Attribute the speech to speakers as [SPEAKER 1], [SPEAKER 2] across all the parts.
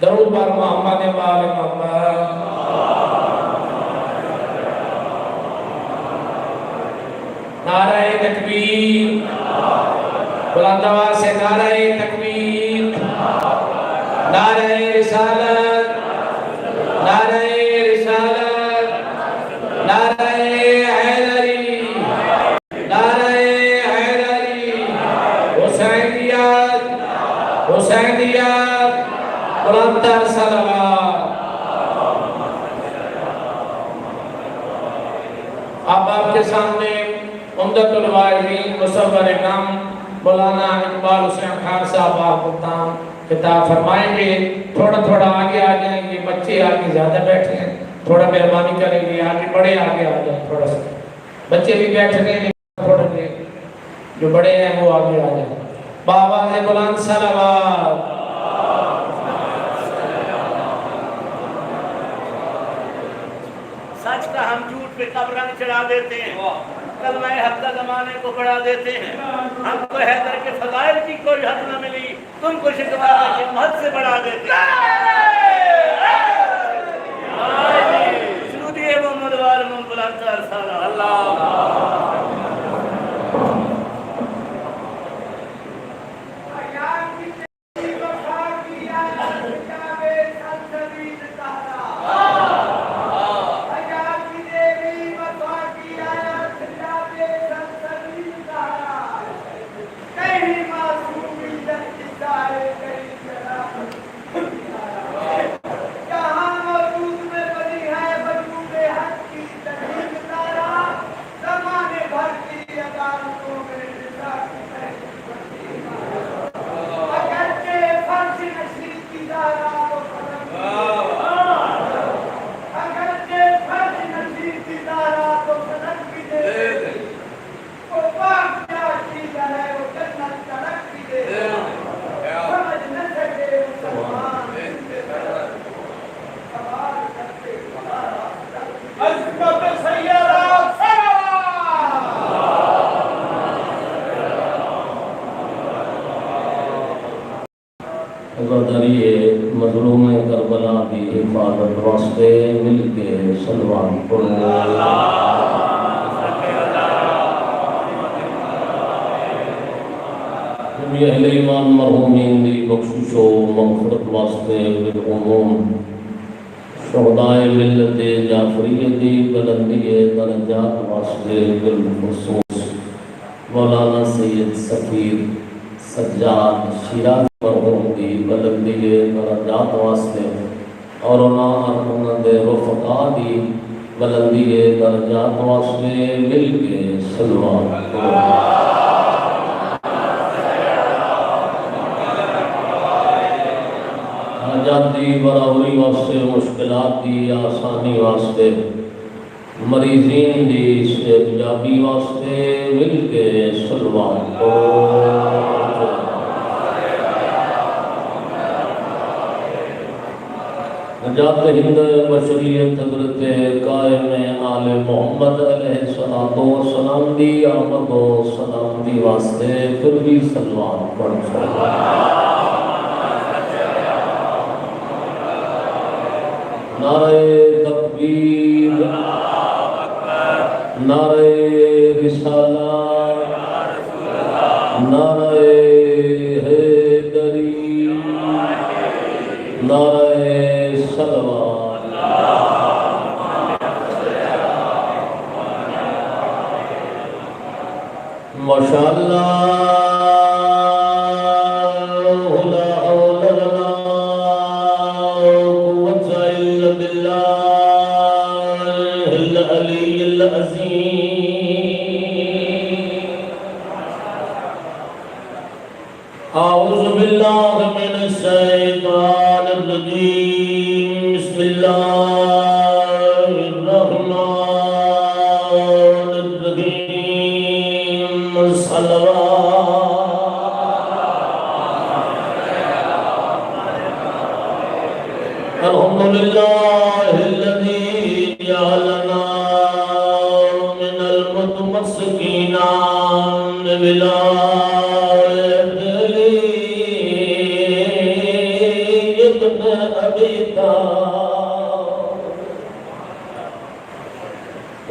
[SPEAKER 1] درود بر محمد و آل محمد. نعرہ تکبیر، بلند آواز سے نعرہ تکبیر، نعرہ رسالت، نعرہ رسالت، نعرہ حیدری، نعرہ حیدری، حسینیت، حسینیت، بلندر صلوات. اب آپ کے سامنے عمدۃ الواعظین مصور نام مولانا اقبال حسین خان صاحب آپ خطاب فرمائیں گے. تھوڑا تھوڑا آگے آ جائیں گے، بچے آگے زیادہ بیٹھے ہیں، تھوڑا مہربانی کریں گے آگے بڑے آگے آ جائیں. تھوڑا سا بچے بھی بیٹھ گئے ہیں، تھوڑے سے جو بڑے ہیں وہ آگے آ جائیں. بآواز بلند صلوات.
[SPEAKER 2] سچ کا ہم جھوٹ پہ کب رنگ چڑھا دیتے ہیں، کلمہ حق کا زمانے کو بڑھا دیتے ہیں. ہم کو حیدر کے فضائل کی کوئی حد نہ ملی، تم کو شکوہ کی حد سے بڑھا دیتے ہیں. سرودی محمد وال محمد بلند رسالہ اللہ.
[SPEAKER 3] مظلوم کربلا کی حفاظت واسطے مل کے صلوات پڑھو. اہل ایمان مرحومین دی بخشش و مغفرت واسطے بالعموم شہدائے ملت جعفریہ دی بلندی درجات واسطے بالخصوص مولانا سید سفیر سجاد شیراز مرحوم دی بلندی درجات واسطے اور انہوں دے رفقا دی بلندی درجات واسطے مل کے صلوات پڑھو. حاجات دی برابری واسطے، مشکلات دی آسانی واسطے، مریضین دی صحتیابی واسطے مل کے صلوات پڑھو. نجات ہند بشریت حضرت قائم آل محمد علیہ السلام دی آمد و سلام دی واسطے پھر بھی سلوان پڑھ نعرہ تکبیر، نعرہ رسالہ، نعرہ حیدری، نعرہ صلوات۔ ماشاءاللہ اعوذ باللہ من الشیطان الرجیم بسم اللہ الرحمن الرحیم الحمدللہ الذی جعلنا من المتمسکین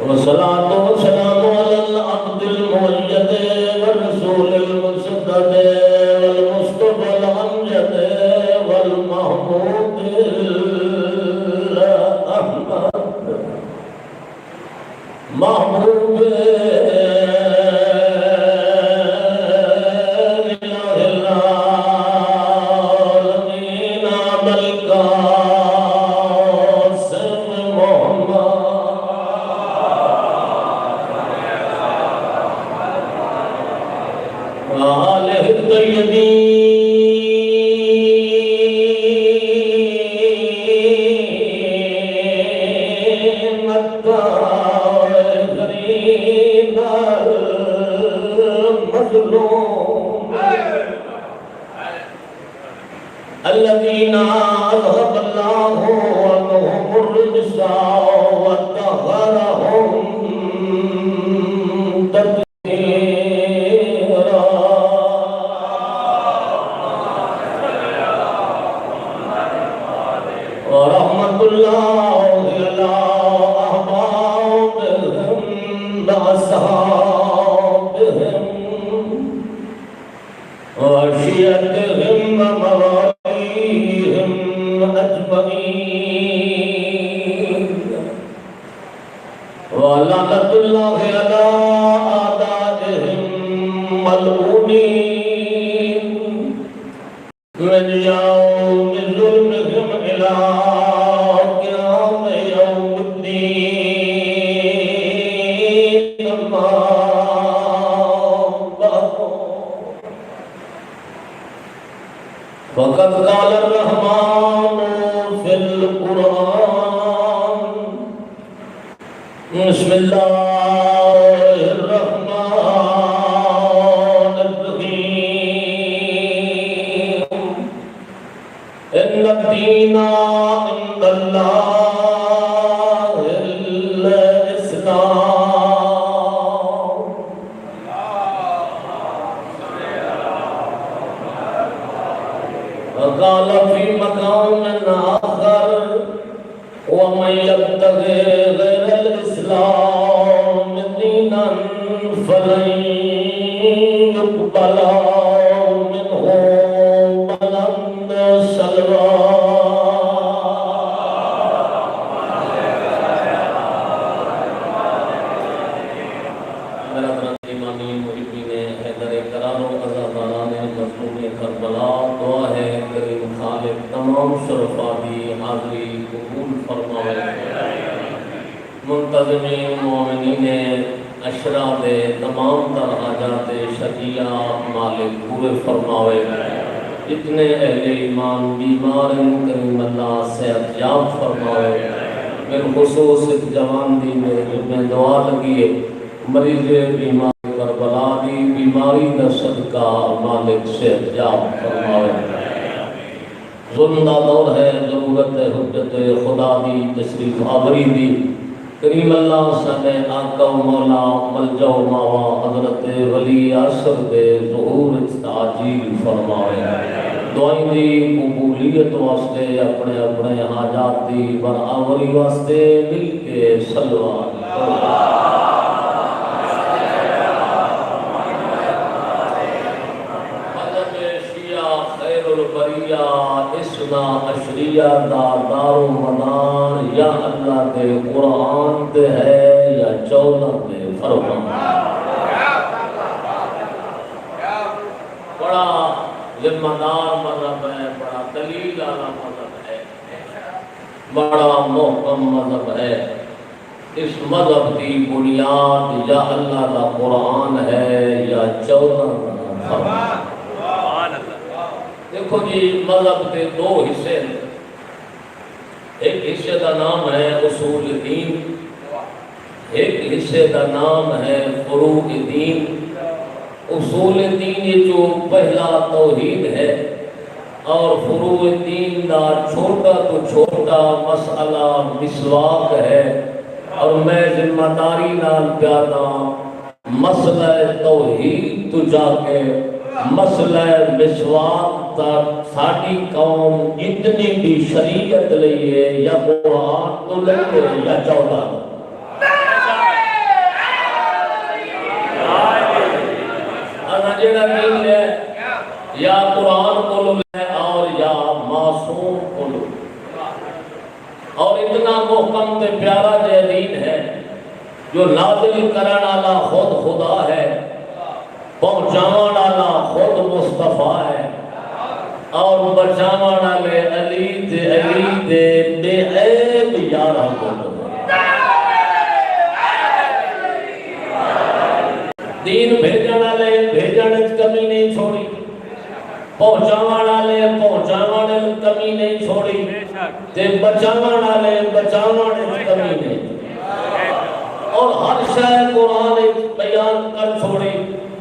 [SPEAKER 3] والصلاة والسلام على العبد المؤيد والرسول المصدق والمصطفى الأمجد والمحمود الأحمد محبوب الذين أذهب الله عنهم الرجس وطهرهم تطهيرا ورحمة الله على أحبابهم وأصحابهم وشيعتهم ومواليهم أجمعين ولعنة الله على أعدائهم ملعونين من يوم ظلمهم إلى قيام يوم الدين أما بعد فقد قال الرحمن في القرآن بسم الله الرحمن الرحيم إن الدين عند الله الإسلام وقال في مكان آخر ومن يبتغي غير الإسلام دينا فلن يقبل منه ولن سلوى تمام شرفاء کی حاضری قبول فرمائے منتظمین مومنین اشرا دے تمام تر حاجات شرعیہ مالک پورے فرمائے اتنے اہل ایمان بیمار کریم اللہ صحت یاب فرمائے بالخصوص جوان دی میں دعا لگیے مریض بیمار کربلا دی بیماری کا صدقہ مالک صحت یاب فرمائے ظلم دا دور ہے، ضرورت ہے حجت خدا دی تشریف آوری دی۔ کریم اللہ سنے آقا و مولا ملجا و ماوا حضرت ولی عصر دے ظہور تعجیل فرمائے۔ دعائیں دی قبولیت واسطے اپنے اپنے حاجات دی برآوری واسطے مل کے صلوات البریہ اسنا اشریہ دا دار و مدار یا اللہ کے قرآن دے ہے یا 14 دے فرمان۔ بڑا ذمہ دار مذہب ہے، بڑا دلیل والا مذہب ہے، بڑا محکم مذہب ہے۔ اس مذہب کی بنیاد یا اللہ کا قرآن ہے یا 14 دا فرمان۔ دیکھو جی، مذہب کے دو حصے ہیں۔ ایک حصے کا نام ہے اصول دین، ایک حصے کا نام ہے فروع دین۔ اصول دین یہ جو پہلا توحید ہے، اور فروع دین کا چھوٹا تو چھوٹا مسئلہ مسواک ہے۔ اور میں ذمہ داری نال پیادا مسئلہ توحید تو جا کے مسئلہ مسواک تک ساڑی قوم جتنی بھی شریعت لئیے یا قرآن تو لئیے یا 14 دین ہے، یا قرآن کو لے اور یا معصوم کو لے۔ اور اتنا محکم تے پیارا جے دین ہے جو نازل کرن والا خود خدا ہے، پہنچاون والا خود مصطفیٰ ہے، اور بچاون والے علی دے بے عیب یارہ کو دین بھیجن والے بھیجن کمی نہیں چھوڑی، پہنچاون والے پہنچاون کمی نہیں چھوڑی، تے بچاون والے بچاون کمی نہیں، اور ہر شے قرآن بیان کر چھوڑی۔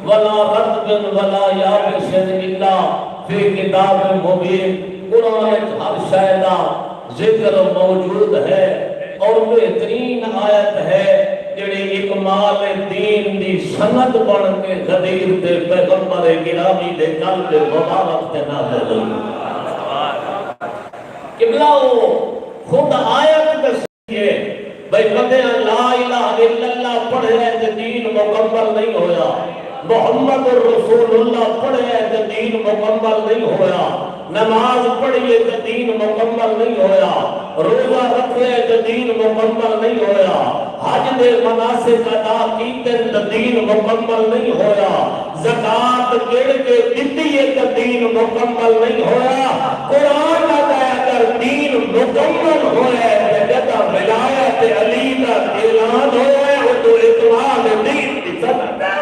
[SPEAKER 3] ولا رتب ولا یابس الا فی کتاب مبین۔ قرآن ہر شے دا ذکر موجود ہے، اور بہترین آیت ہے جڑی اکمال دین دی سند بن کے غدیر دے پیغمبر گرامی دے قلب مبارک تے نازل ہوئی۔ قبلہ خود آیت دسیے بھئی کدے لا الہ الا اللہ پڑھے تے دین مکمل نہیں ہویا، محمد رسول اللہ پڑھے تے دین مکمل نہیں ہویا، نماز پڑھیے تے دین مکمل نہیں ہویا، روزہ رکھے تے دین مکمل نہیں ہویا، حج دے مناسک ادا کیتے تے دین مکمل نہیں ہویا، زکات گڑ کے دتی تے دین مکمل نہیں ہویا۔ قرآن کا اگر دین مکمل ہویا تے جدا ولایت علی کا اعلان ہویا ہے، وہ تو اکمال دین کی سند ہے۔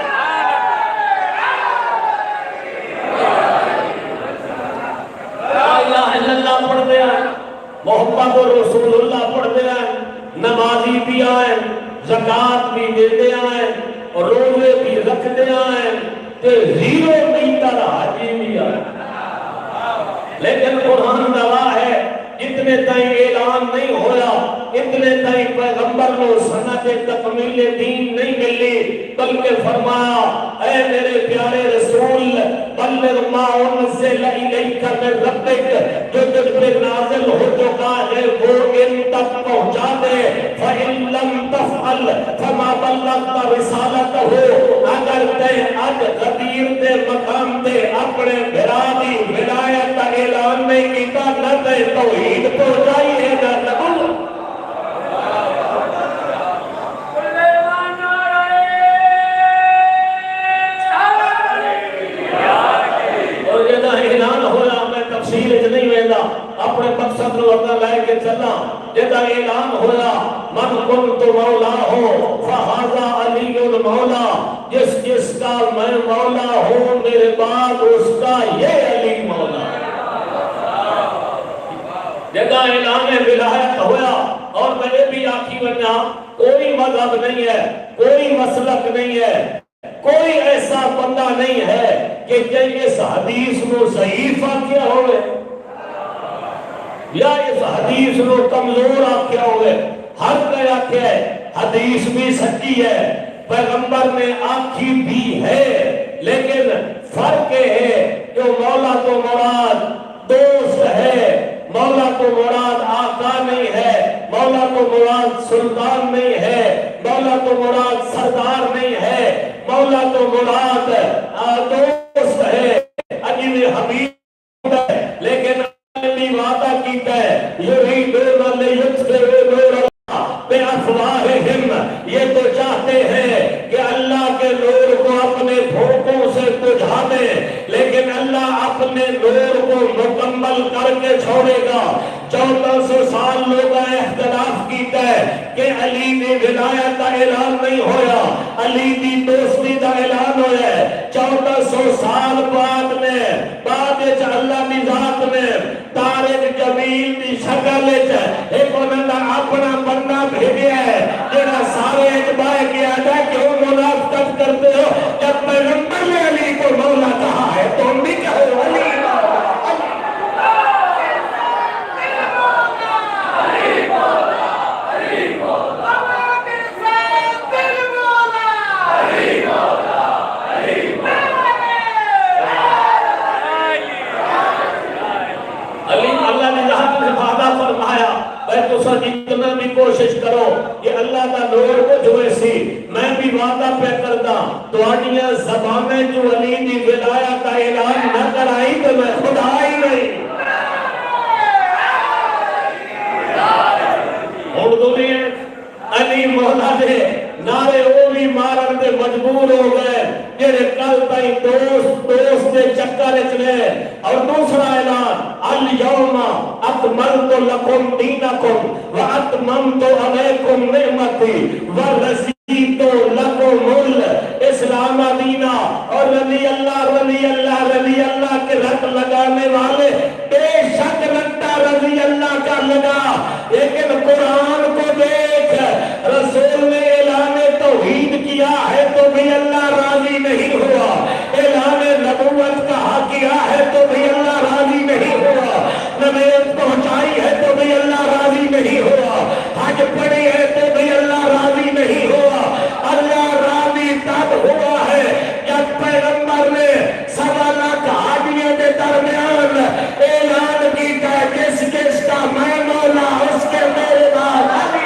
[SPEAKER 3] اللہ پڑھ دیا، محمد رسول اللہ پڑھ دیا، نمازی بھی آئیں، زکاة بھی دے دیا ہیں، اور روزے بھی رکھ دیا ہیں، تے زیرو میٹر حاجی بھی آئیں۔ لیکن قرآن گواہ ہے اتنے تائیں اعلان نہیں ہویا، اتنے تائیں پیغمبر کو سند تکمیل دین نہیں ملی، بلکہ فرمایا اے میرے پیارے رسول بلغ ما انزل الیک من ربک، جو تجھ پہ نازل ہو چکا ہے وہ ان تک پہنچا دے، فَإِن لَمْ تَفْعَلْ فَمَا بَلَّغْتَ رِسَالَتَهُ۔ اگر تے اج غدیر دے مقام تے اپنے بھرا دی ولایت کا اعلان نہیں کیتا، نہ تے توحید پہنچائی ہے نہ نبوت۔ اپنے مقصد نو اپنا لائے کے چلا، جدا اعلان ہویا من کنت مولا ہو فہذا علی المولا، جس کا میں مولا ہوں میرے بعد اس کا یہ علی مولا۔ جدا اعلان ولایت ہویا، اور میں بھی آخی بنا کوئی مذہب نہیں ہے، کوئی مسلک نہیں ہے، کوئی ایسا بندہ نہیں ہے کہ اس حدیث کو ضعیف کیا ہوئے۔ یا اس حدیث نو کمزور آکھیا ہوئے، ہر کوئی آکھیا ہے حدیث بھی سچی ہے، پیغمبر نے آکھی بھی ہے، لیکن فرق ہے کہ مولا تو مراد دوست ہے، مولا تو مراد آقا نہیں ہے، مولا تو مراد سلطان نہیں ہے، مولا تو مراد سردار نہیں ہے، مولا تو مراد دوست ہے، عجیب حبیب ہے، لیکن اللہ وعدہ کیتا ہے یریدون لیطفئوا نور اللہ بافواہہم، یہ تو چاہتے ہیں کہ اللہ کے نور کو اپنے بھوکوں سے بجھا دے، لیکن اللہ اپنے نور کو مکمل کر کے چھوڑے گا۔ 1400 سال لوگا اختلاف کیتا ہے کہ علی دی ولایت کا اعلان نہیں ہویا، علی دی دوستی کا اعلان ہویا ہے۔ 1400 سال بعد میں اللہ دی ذات میں طارق جمیل دی شکل ایک انہوں نے اپنا بندہ بھیجیا ہے جنہاں سارے اجبائے کیا ہے کہ وہ منافقت کرتے ہو، جب پیغمبر نے علی کو مولا کہا ہے تو ہم بھی کہو علی جتنا بھی کوشش کرو کہ اللہ کا نور کو جوئے سی، میں بھی وعدہ پہ کردہ تو آنیاں زبانیں جو علی دی ولایت کا اعلان نہ کرائی تو میں خدا ہی نہیں اردو میں علی مولا دے نعرے وہ بھی مارن دے مجبور ہو گئے جنہیں کل تائی دوست دے چکر چلے۔ اور دوسرا اعلان الیوم اکملت لکم دینکم واتممت علیکم نعمتی ورضیت لکم الاسلام دینا۔ اور رضی اللہ کے رت لگانے والے بے شک رتہ رضی اللہ کا لگا، لیکن قرآن کو دیکھ، رسول نے اعلان توحید کیا ہے تو بھی اللہ راضی نہیں ہوا، اعلان نبوت کہا کیا ہے تو بھی اللہ راضی نہیں ہوا، نبوت پہنچائی ہے تو بھی اللہ راضی نہیں ہوا، حج پڑھی ہے تو بھی اللہ راضی نہیں ہوا۔ اللہ راضی تب ہوا ہے جب پیغمبر نے 1.25 لاکھ حاجیوں کے درمیان اعلان کیتا ہے جس کا میں مولا اس کے میرے بعد علی۔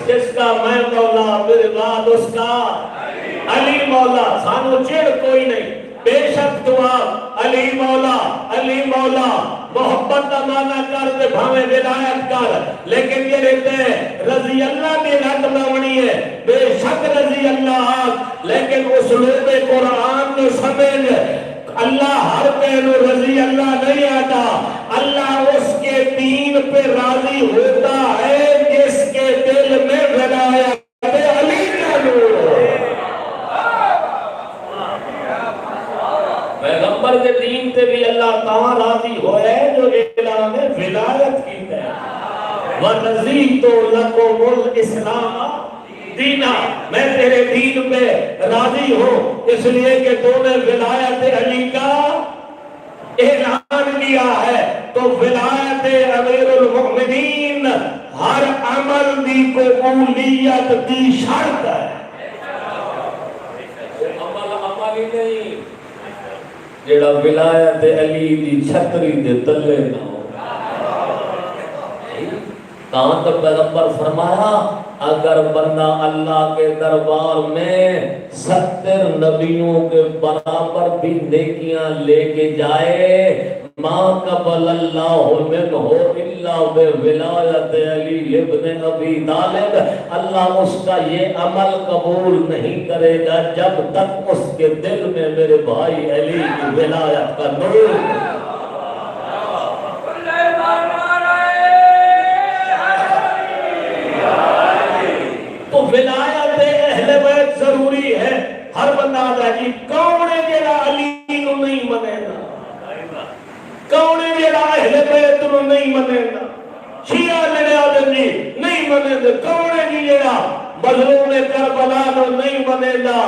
[SPEAKER 3] جس کا میں مولا میرے بعد اس کا علی مولا، سانو چڑ کوئی نہیں، بے شک دعا علی مولا محبت کا معنی کر دے بھاوے ولایت کر، لیکن یہ رہتے ہیں رضی اللہ کی رت لونی ہے، بے شک رضی اللہ، لیکن اسلوب قرآن کو سمجھ، اللہ ہر کہنو رضی اللہ نہیں آتا، اللہ اس کے دین پہ راضی ہوتا ہے جس کے دل میں ولایت علی کا نور۔ پیغمبر کے دین تے بھی اللہ تعالیٰ راضی ہوئے جو اعلان ولایت کی ہے۔ وَرَضِيتُ لَكُمُ الْإِسْلَامَ دینا، میں تیرے دین پہ راضی ہوں، اس لیے کہ تو نے ولایت علی کا اعلان کیا ہے، تو ولایت امیر المؤمنین ہر عمل دی قبولیت دی شرط ہے۔ عمل ہی نہیں جیڑا ولایت علی دی چھتری دے تلے نہ ہو۔ کہاں تو پیغمبر فرمایا اگر بندہ اللہ کے دربار میں 70 نبیوں کے برابر بھی نیکیاں لے کے جائے، ما قبل اللہ منہ الا بولایت علی ابن ابی طالب، اللہ اس کا یہ عمل قبول نہیں کرے گا جب تک اس کے دل میں میرے بھائی علی کی ولایت کا نور۔ تو ولایت اہل بیت ضروری ہے۔ ہر بندہ آدھا جی کون ہے جیڑا علی نو نہیں منے گا، کون ہے جیڑا اہل بیت نو نہیں منے گا، شیعہ میرے آدھے جی نہیں منے گا، کون ہے جی جیڑا مظلوم کربلا نو نہیں بنے گا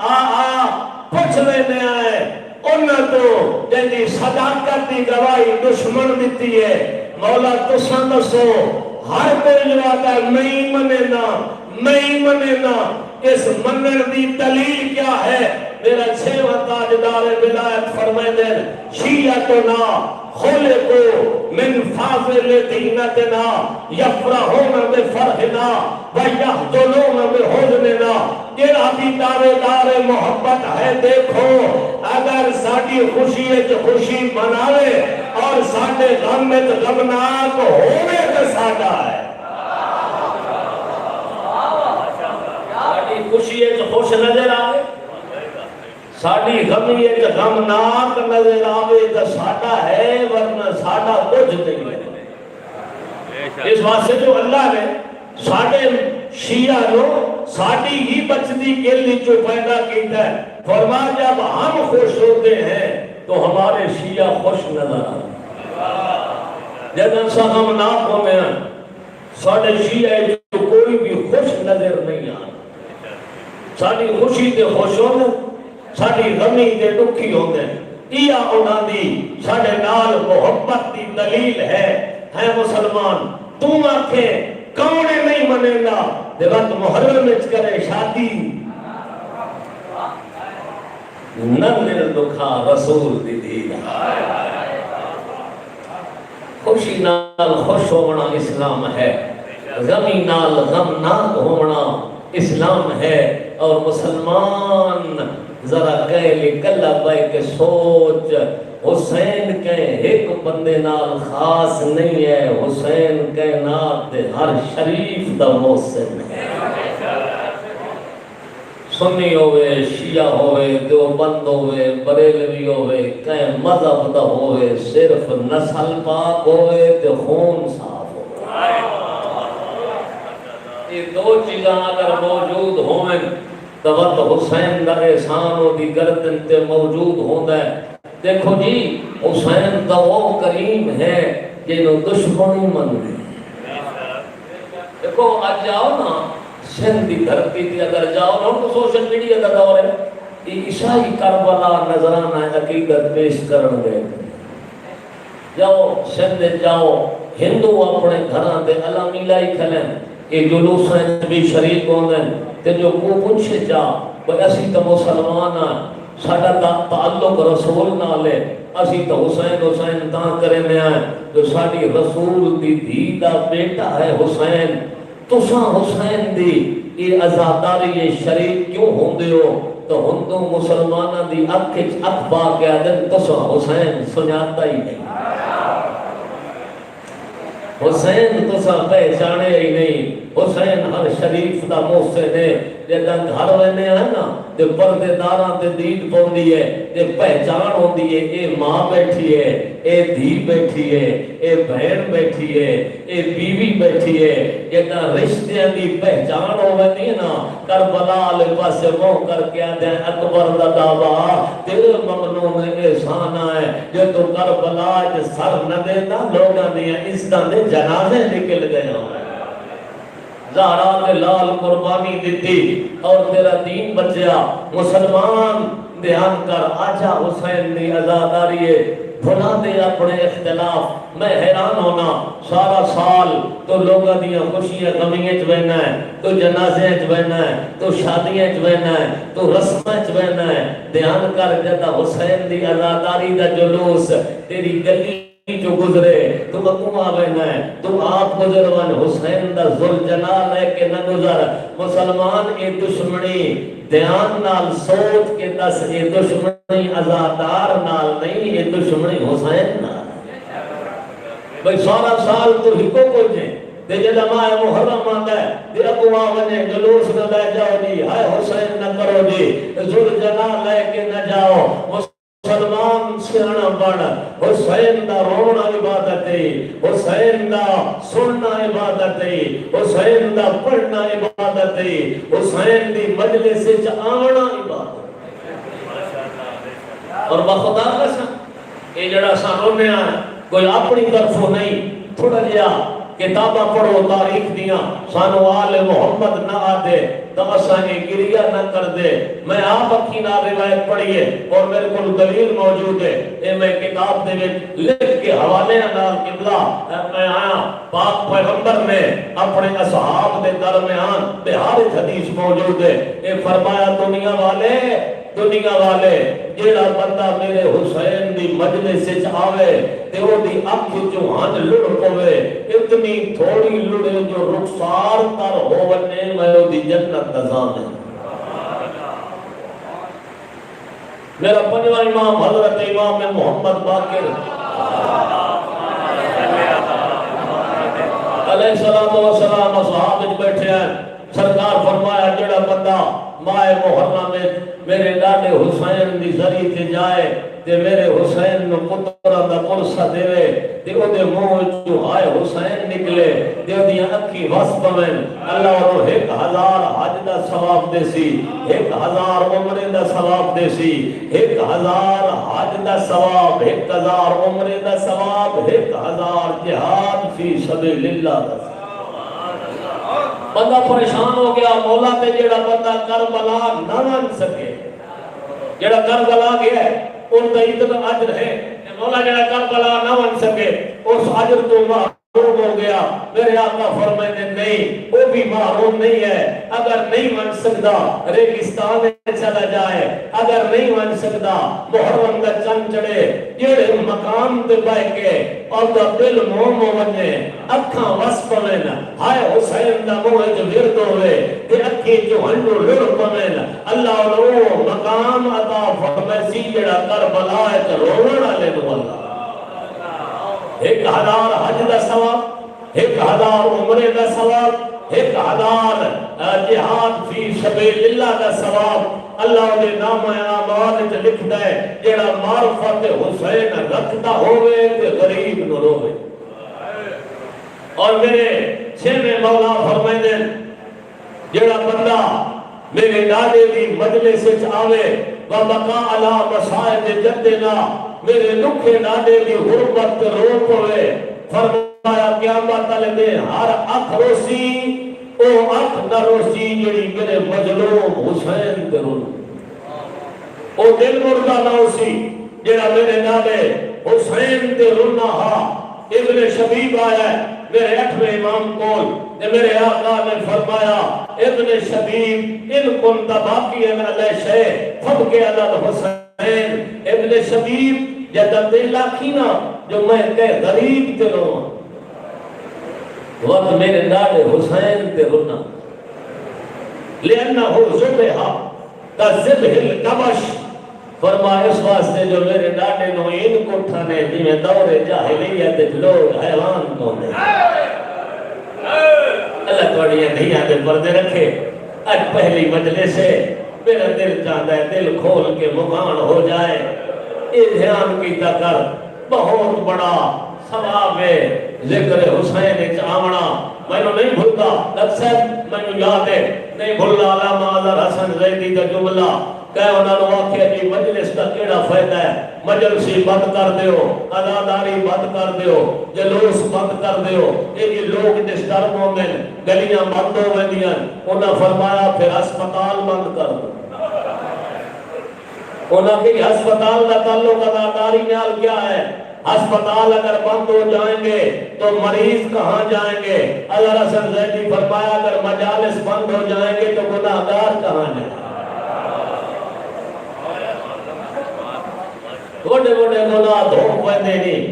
[SPEAKER 3] آ پوچھ لینے آئے انہاں تو جنہی صداقت دی گواہی دشمن دیتی ہے مولا تساں دسو ہر کوئی جو آتا ہے نہیں منے نا اس منن دی دلیل کیا ہے میرا چھوہ تاجدار ولایت فرمائے دیں شیعتنا خلقو من فاضل دینتنا یفرحون بفرحنا ویحضنون بحزننا جنہا بھی دار محبت ہے دیکھو اگر ساڑی خوشی مناوے اور ساڑے غمت غمناک ہوئے تو ساڑا ہے ساڑی خوشی خوش نظر آئے ساڑی غمی غمناک نظر آوے تو ساڑا ہے ورنہ ساڑا کچھ نہیں ہے اس واسطے جو اللہ نے ساڑے شیعہ نو ساڑی ہی بچدی گلی جو پیدا کیتا ہے فرما جب ہم خوش ہوتے ہیں تو ہمارے شیعہ خوش نظر آئے جب انسا غمناک ہو میں ساڑے شیعہ جو کوئی بھی خوش نظر نہیں آئے ساڑی خوشی دے خوش ہونے ساڑی غمی دے دکھی ہونے یا انہاں دی ساڑے نال محبت دی دلیل ہے مسلمان تم آنکھیں کونے نہیں منے گا دے وقت محرم میں کرے شادی نظر دکھا رسول دی دیدہ خوشی نال خوش ہونا اسلام ہے غمی نال غمناک ہونا اسلام ہے اور مسلمان ذرا کہے لکلہ بائی کے سوچ حسین کے ایک بندے نال خاص نہیں ہے حسین کے نات ہر شریف دا محسن ہے سنی ہوئے شیعہ ہوئے دیوبند ہوئے بریلوی ہوئے کہیں مذہب دا ہوئے صرف نسل پاک ہوئے تے خون صاف ہوئے یہ دو چیزاں اگر موجود ہوئے تو حسین دا احسان و دی گردن تے موجود ہوندہ ہے دیکھو جی حسین دا وہ کریم ہے جنہوں دشمنی من ہے دیکھو آج جاؤ نا سندھ دی دھرتی تھی اگر جاؤ نا ان کو سوشل میڈیا کا دور ہے یہ عیسائی کربلا نظرانہ عقیدت پیش کرن دے جاؤ سندھ جاؤ ہندو اپنے گھران دے علامی لائی کھلیں یہ جلوس ہیں بھی شریک ہوندے تے جو کو پوچھے جا وہ ایسی تو مسلمان ساڑا تعلق رسول نہ لے اسی تو حسین تاں کرے میں آئے جو ساڑی رسول دی دیدہ بیٹا ہے حسین تساں حسین دی یہ ازاداری یہ شریک کیوں ہوندے ہو تو ہندو مسلمانہ دی اکبا کے آدن تساں حسین سنیاتا ہی نہیں حسین تو سب پہچانے ہی نہیں حسین ہر شریف دا محسن ہے جیدہ گھر رہنے ہیں نا جو پردے داراں تے دید پوندی ہے جو پہچان ہوندی ہے اے ماں بیٹھی ہے اے دھی بیٹھی ہے اے بہن بیٹھی ہے اے بیوی بیٹھی ہے جیدہ رشتے دی پہچان ہوئے نہیں نا کربلا علی پاس موہ کر کے آدھے اکبر دا دعویٰ تیرے ممنون احسان آئے جو تو کربلا جو سر نہ دیتا لوگاں دیا اس طرح دے جنازے نکل گئے ہوئے زہرا دے لال قربانی دیتی اور تیرا دین بچیا مسلمان دھیان کر آجا حسین دی ازاداری ہے بھلا دے اپنے اختلاف میں حیران ہونا سارا سال تو لوگا دیا خوشیاں غمیاں چوینا ہے تو جنازیں چوینا ہے تو شادیاں چوینا ہے تو رسمیں چوینا ہے دھیان کر جتا حسین دی ازاداری دا جلوس تیری گلی جو گزرے تو تم آوینا ہے تو آپ گزروان حسین دا ذوالجلال ہے کہ نہ گزر مسلمان اے دشمنی دھیان نال سوچ کے دس اے دشمنی ازادار نال نہیں اے دشمنی حسین نال بھئی سارا سال تو ہکو کو جائیں دے جدہ ماہ محرم آتا ہے دے ابو آونے جلوس نہ لے جاؤ جی ہائے حسین نہ کرو جی ذوالجلال لے کے نہ جاؤ مسلمان سیانا بڑھ حسین دا رونا عبادت ہے حسین دا سننا عبادت ہے حسین دا پڑھنا عبادت ہے حسین دی مجلس سے آنا عبادت اور بخدا قسم یہ جڑا سا رونے آئے کوئی اپنی طرفوں نہیں تھوڑا لیا کتاباں پڑھو تاریخ دیاں سانو آل محمد نہ آدے تو اساں یہ گریہ نہ کر دے. میں آپ اکھی نہ روایت پڑھیے اور میرے کو دلیل موجود ہے. اے میں کتاب دے وچ لکھ کے حوالے نال قبلہ میں آیا پاک پیغمبر نے اپنے اصحاب دے درمیان بہار حدیث موجود ہے. اے فرمایا دنیا والے جیڑا بندہ میرے حسین دی مجلس وچ آوے تے او دی اکھ چوں ہن لڑ پوے اتنی تھوڑی لڑے جو رخسار تر ہوونے میں او دی جنت دزان ہے. میرا پنجواں امام حضرت امام محمد باقر علیہ السلام اصحاب وچ بیٹھے ہیں. سرکار فرمایا جڑا بندہ ماہ محرم میں میرے لاڈے حسین دی زری تے جائے تے میرے حسین نو پترا دا قرصہ دے تے او دے منہ وچوں ہائے حسین نکلے تے او دی اکھی وس پویں اللہ انہوں 1000 حج دا ثواب دے سی 1000 عمرے دا ثواب دے سی 1000 حج دا ثواب 1000 عمرے دا ثواب 1000 جہاد فی سبیل اللہ دا ثواب. بندہ پریشان ہو گیا مولا تے جیڑا بندہ کربلا نہ مان سکے جیڑا کربلا گیا ہے ان کا اتنا اجر ہے. مولا جیڑا کربلا نہ مان سکے اس اجر تو محروم ہو گیا. میرے آقا فرمائے نہیں وہ بھی محروم نہیں ہے. اگر نہیں مان سکتا ریگستان میں چلا جائے اگر نہیں مان سکتا محرم کا چند چڑھے جیڑے مقام تے بیٹھ کے اور دا دل موم ونے اکھاں وس پویں ہائے حسین دا منہ وچ ورد ہوے تے اکھی جو ہنڈو لڑ پویں اللہ او مقام عطا فرمائے سی جڑا کربلا تے روون والے نو اللہ 1000 حج دا ثواب 1000 عمرے دا ثواب 1000 جہاد فی سبیل اللہ دا ثواب اللہ دے نام اعمال وچ لکھدا ہے جیڑا معرفت حسین رکھدا ہوے تے غریب نو روے. اور میرے چھویں مولا فرمائے جیڑا بندہ میرے ڈاڈے دی مجلس وچ آوے و بقا علی مساجد جدنا میرے لکھے ڈاڈے دی حرمت رو پوے فرمایا قیامت والے دن ہر اکھ روسی او اکھ نہ روسی جڑی میرے مظلوم حسین تے رو او دل مردہ نہ ہوسی جڑا میرے نامے حسین تے رونا ہا. ابن شبیب آیا ہے میرے 8ویں امام کول نے میرے آقا نے فرمایا ابن شبیب ان کنت باقی علی شیء فبکی علی الحسین. ابن شبیب جدہ دل لاکھینا جو میں کہہ غریب تے رونا وقت میرے ڈاڈے حسین تے رونا لئنہو ذبحہ کذبہ الکبش. فرمایا اس واسطے جو میرے ڈاڈے نو ان کو ٹھانے جی میں دور جاہلیت لوگ حیوان کونے اللہ توڑیاں دھیاں دے پردے رکھے. آج پہلی مجلس ہے میرا دل چاہتا ہے دل کھول کے مغان ہو جائے. یہ دھیان کی تکر بہت بڑا ثواب ہے ذکر حسین چاہونا. میں نے نہیں بھولتا اکثر میں نے یاد ہے نہیں بھولنا علامہ آذر حسن زیدی کا جملہ کہ انہوں نے واقعہ جی مجلس کا کیڑا فائدہ ہے. مجلسی بند کر دیو اداداری بند کر دیو جلوس بند کر دیو یہ جی لوگ ڈسٹرب ہوں گے گلیاں بند ہو گئیاں. انہوں نے فرمایا پھر ہسپتال بند کر دو. انہوں نے ہسپتال کا تعلق اداداری نال کیا ہے؟ ہسپتال اگر بند ہو جائیں گے تو مریض کہاں جائیں گے؟ اللہ حسن زیدی فرمایا اگر مجالس بند ہو جائیں گے تو گناہگار کہاں جائیں گے؟ بڑے بڑے گناہ دھوپ پہنے نہیں.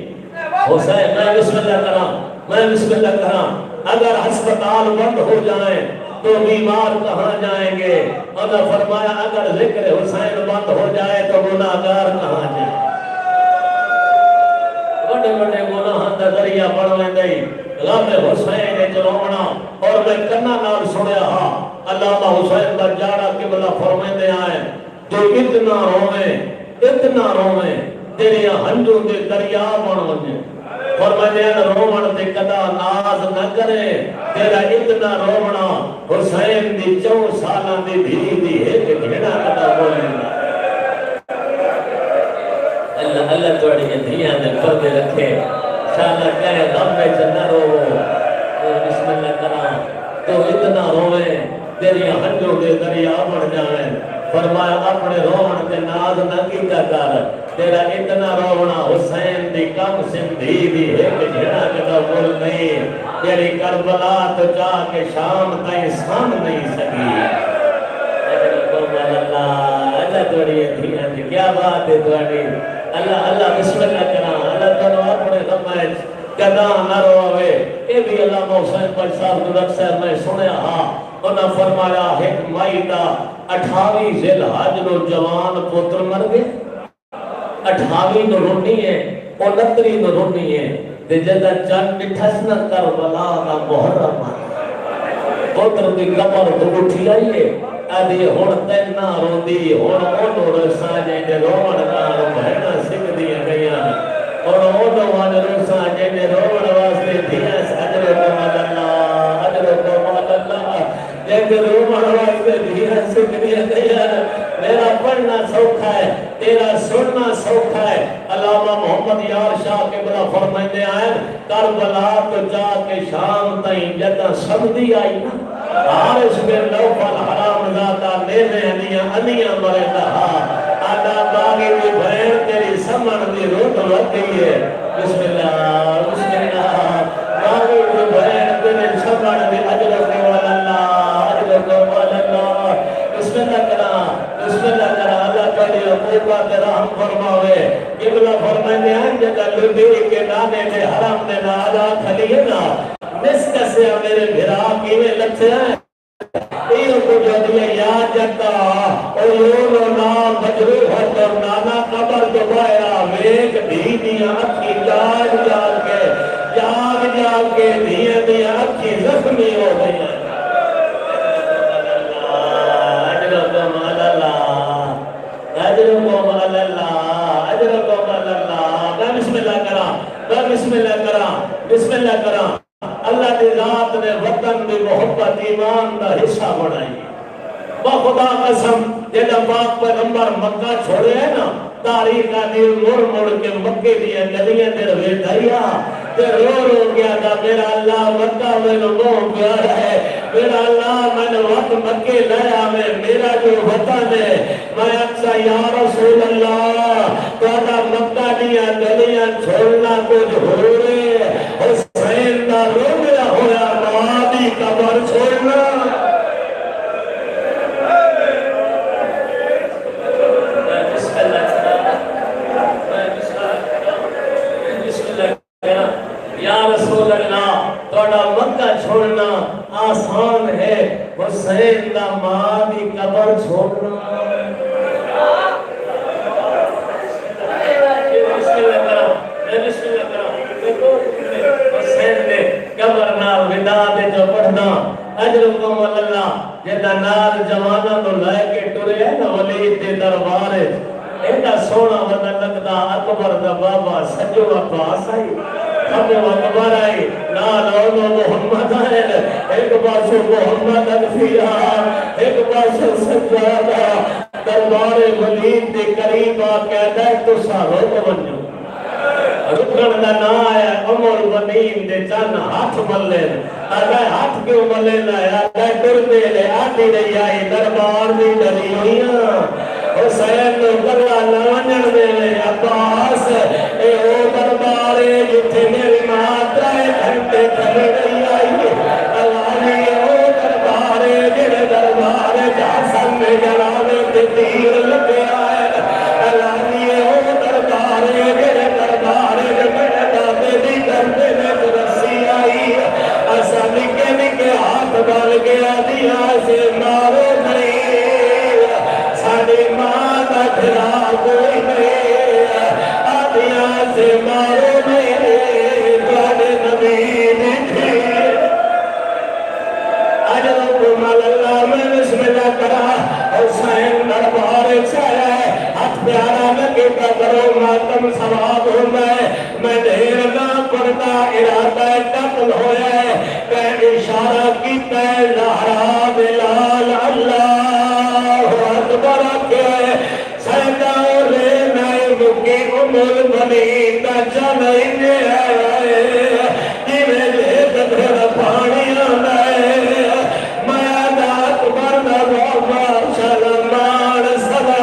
[SPEAKER 3] حسین میں بسم اللہ کرام اگر ہسپتال بند ہو جائیں تو بیمار کہاں جائیں گے؟ اللہ فرمایا اگر ذکر حسین بند ہو جائے تو گناہگار کہاں جائیں گے؟ بڑے بڑے گناہ دا ذریعہ بڑھویں دئی غم حسین چلونا. اور میں کنا نال سنیا ہاں علامہ حسین دا جاڑا قبلہ فرمائے دے آئے تو اتنا رویں تیرے ہنجوں دے دریا بن ونجے. فرمائے رومن تے کدا ناز نہ کرے تیرا اتنا رومنا حسین دی 4 سالاں دی دھی دی ایک گھڑا کدا بولے. اللہ توڑی دھیاں دے پردے رکھے شاہ کہے غم میں نہ رو اپنے روحن کے ناز نہ کیتا کر تیرا اتنا رونا حسین دی کم سندھی دی ایک جھڑا کدا بول نہیں تیری کربلا تو جا کے شام تائیں سام نہیں سکی اللہ توڑی دھیان دی کیا بات ہے توڑی اللہ بسم اللہ کرا اللہ تنو اپنے سمجھ کدا نہ روے اے بھی علامہ حسین پر صاحب دلک سے میں سنیا ہاں انہاں فرمایا ایک مائی دا 28 ذی الحج نو جوان پتر مر گئے 28 نو رونی ہے 29 نو رونی ہے تے جدا چن ڈٹھس نہ کربلا دا محرم پتر دی قبر تو اٹھی آئی ہے ادھی ہن تے نہ روندی ہن اونوں رسا جے روون نال بہنا سکدیاں گئیاں اور اونوں وان رسا جے روون واسطے دھیاں اجر کمال اللہ اجر کمال اللہ جے روون واسطے دھیاں سکدیاں گئیاں میرا پڑھنا سوکھا ہے تیرا سننا سوکھا ہے علامہ محمد یار شاہ کے بڑا فرمائندے آئے کربلا تو جا کے شام تائیں جدا سبدی آئی نا حارث بن نوفل حرام زادہ نینے انیاں مرے دہا آدھا باغی بھی بہن تیری سمن دی روٹ لگئی ہے بسم اللہ باغی بھی بہن تیری سمن دی اجرک والاللہ بسم اللہ کرا اللہ کلی عقوبہ تیرا ہم فرماوے قبلہ فرمائنے ہیں جگہ لدی کے نانے میں حرام نے نادا کھلیے نا نسک سے میرے بھرا کیوے لکھتے ہیں ایو کو جو دیا یا جتا ایولو نام مجروح اور نانا قبر جو بایا ویک بھی دیا اکھی جاگ کے دیا اکھی زخمی ہو گئی ہیں بسم اللہ کرا اللہ دی ذات نے وطن دی محبت ایمان دا حصہ بنائی خدا قسم جیدہ پاک پیغمبر مکہ چھوڑے ہیں نا تاریخ آدھی مڑ کے مکے دیا گلیاں دیر ویٹھائیا تے رو گیا تھا میرا اللہ مکہ میں لوگوں پیار ہے میرا اللہ میں نے وقت مکے لیا میں میرا جو وطن ہے میں اکسا یا رسول اللہ تو مکہ دیا گلیاں چھوڑنا کچھ ہو رہے حسین دا رو گیا ہویا نوادی قبر چھوڑنا یا رسول اللہ توڑا مکہ چھوڑنا آسان ہے حسین دا ماں دی قبر چھوڑنا حسین دے قبر نال ودا دے جو پڑھنا اجرکم اللہ جیدہ نال جوانا تو لائے کے ٹرے ہے نا ولید دے دربار ایڈا سونا ودا لگدا اکبر دا بابا سجو عباس آئی خبر اکبر آئی نال اولو محمد آئے ایک پاسو محمد انفیہ ایک پاسو سجادہ دربار ولید دے قریبا کہتا ہے تو سارو تو بنجو رکھن دا نا آیا عمر بنین دے چان ہاتھ ملین آگا ہاتھ کیوں ملین آیا آگا ڈر دے لے آتی رہی آئی دربار دی ڈری ہوئیاں حسین تو کرلا لانجن دے لے عباس اے او دربارے جتھے میری ماترائے گھنٹے کھلے رہی آئی اللہ او دربارے جڑے دربارے جاسن میں جلانے تے تیر لگے آئے اللہ او دربارے جڑے دربارے جڑے دادے دی کرتے میں ترسی آئی ایسا نکے نکے ہاتھ ڈال گیا دیا سے مارو نہیں ساڑی ماں دا دھلا کوئی نہیں آدیا سے مارو نہیں دوڑے نبی دیکھے اجرکم اللہ میں بسم اللہ کرا حسین دربار چھایا ہے ہاتھ پیارا لگے کا کرو ماتم ثواب ہو میں دھیر نہ پڑتا ارادہ قتل ہویا ہے میں اشارہ کیتا ہے زہرا بلال اللہ اکبر کے سیدہ لے نائے مکی عمر بنی تا چلائنے آئے جنہیں لے دھر پانی آئے میں اکبر دا بابا سلمان صدا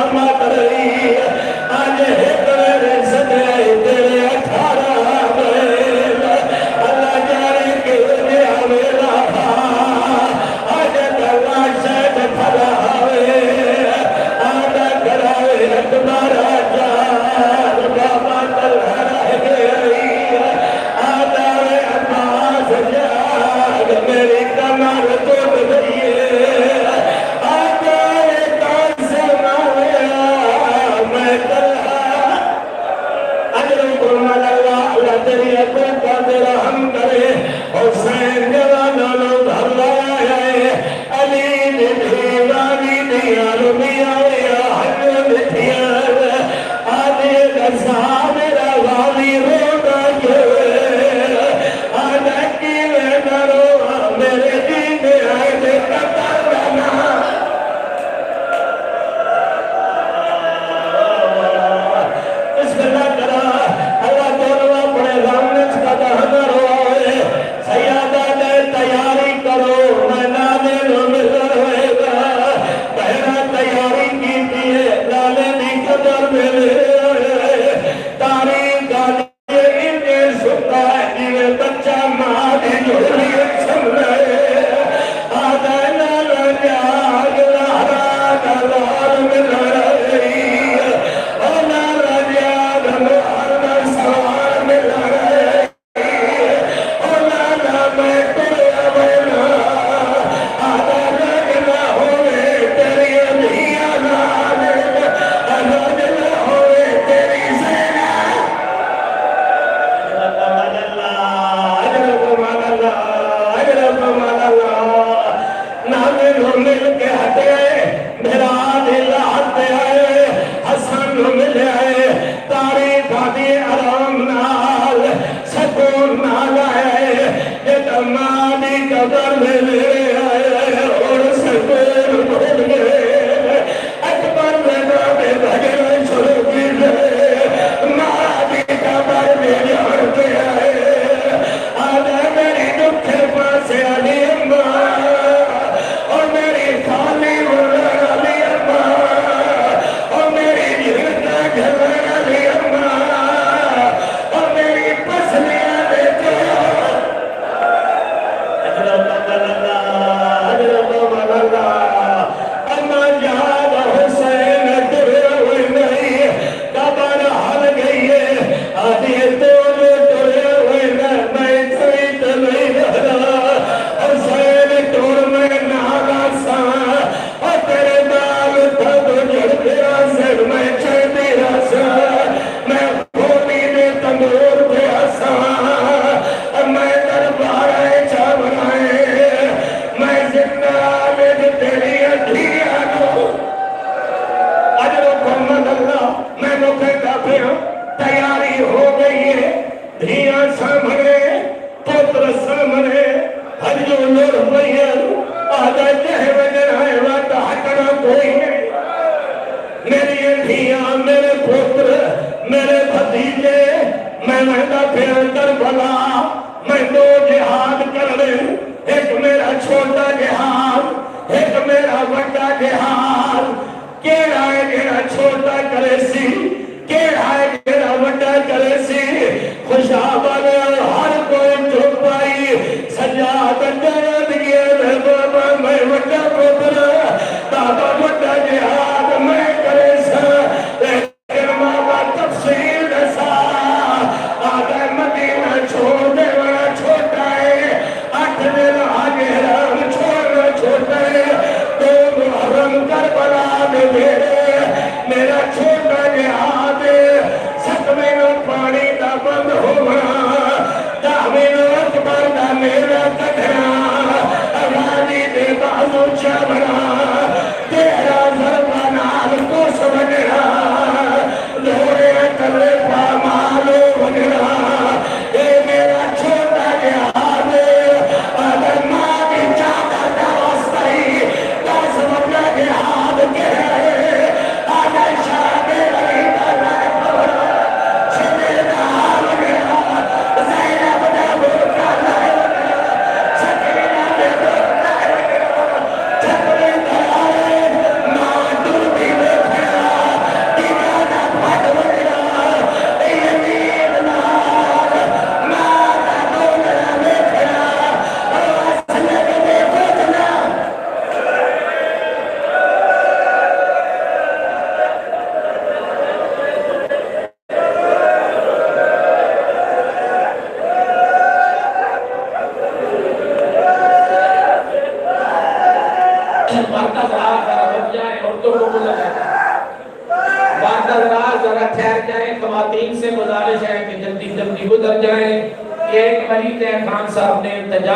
[SPEAKER 4] پوتر میرے بھتیجے میں وہاں پھر کربلا میں دو جہاد کرنے ایک میرا چھوٹا جہاد ایک میرا بڑا جہاد کیڑا ہے میرا چھوٹا کرے سی کیڑا ہے میرا بڑا کرے سی خوشابہ ہر کوئی چپ آئی سجاد جرد گیا بابا میں بڑا پوتر بابا بڑا جہاد میں کرے سا لیکن بابا تفصیل دسا آدھا مدینہ چھوڑ دے بڑا چھوٹا ہے 8 دن آگے رام چھوڑنا چھوٹا ہے 2 محرم کربلا میں میرے میرا چھوٹا جہاد 7ویں نو پانی دا بند ہونا 10ویں نو اکبر دا میرا کٹھنا غازی دے بازو چابنا تیرا ضربہ نال کو سمجھنا لوڑے کرے پامالو بننا اے میرا چھوٹا جہاد اگر ماں کی چاہتا دا واسطائی 10 وقت جہاد کے رہے آگر شاہ میرا
[SPEAKER 1] خواتین سے گزارش ہے کہ جلدی جلدی گزر جائیں. ایک مریض ہے خان صاحب نے التجا